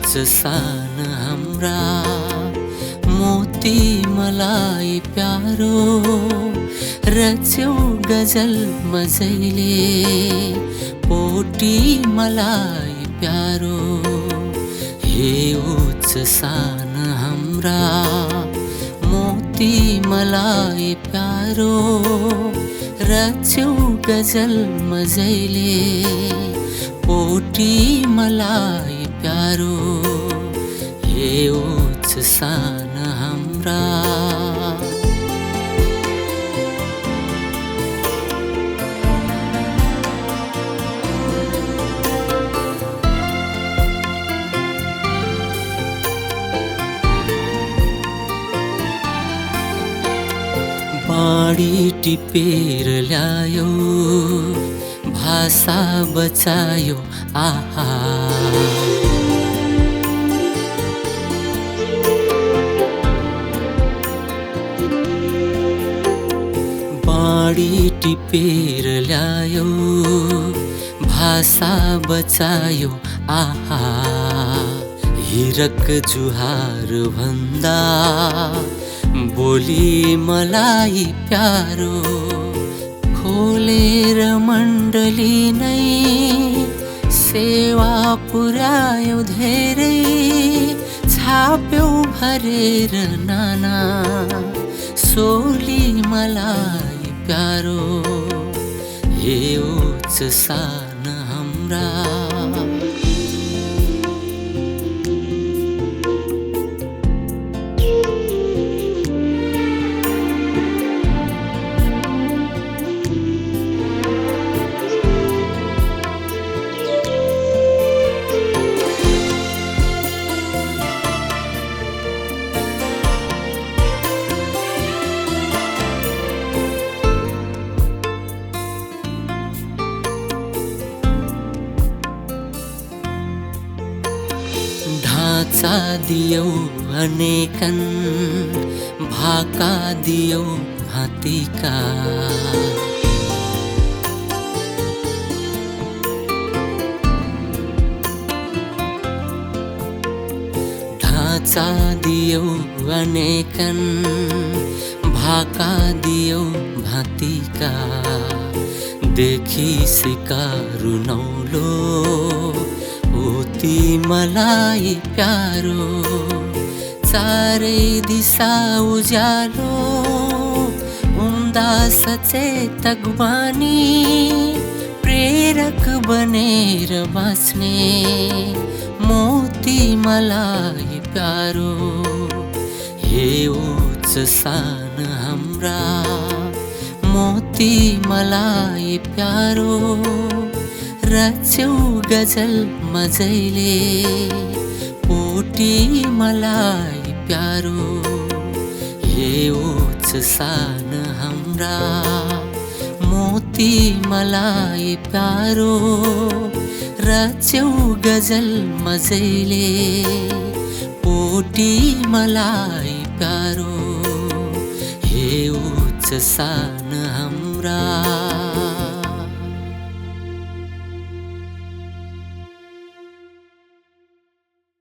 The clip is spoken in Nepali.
उच्च सान हाम्रा मोती मलाई प्यारो रच्यौ गजल मजैले पोटी मलाई प्यारो हे उच्च सान हाम्रा मोती मलाई प्यारो रच्यौ गजल मजैले पोटी मलाई प्यारो हे उच्च सान हाम्रा बाणी टिपेर ल्यायो भाषा बचायो आहा बाणी टिपेर ल्यायो भाषा बचायो आहा हिरक जुहार भन्दा बोली मलाई प्यारो खोलेर मण्डली नै सेवा पुर्यायो धेरै छाप्यो भरेर नाना सोली मलाई प्यारो हे उच्च सान हाम्रा ढाँचा दियौ अनेकन भाका दियौ हात्तीका ढाँचा दियौ अनेकन भाका दियौ भातीका देखि सिकारु नौलो पोती मलाई प्यारो चारै दिशा उज्यालो उम्दा सचेतक बानी प्रेरक बनेर बाँच्ने मोती मलाई प्यारो हे उच्च सान हाम्रा मोती मलाई प्यारो रच्यौ गजल मजैले पोटी मलाई प्यारो हे उच्च सान हाम्रा मोती मलाई प्यारो रच्यौ गजल मजैले पोटी मलाई प्यारो हे उच्च सान हाम्रा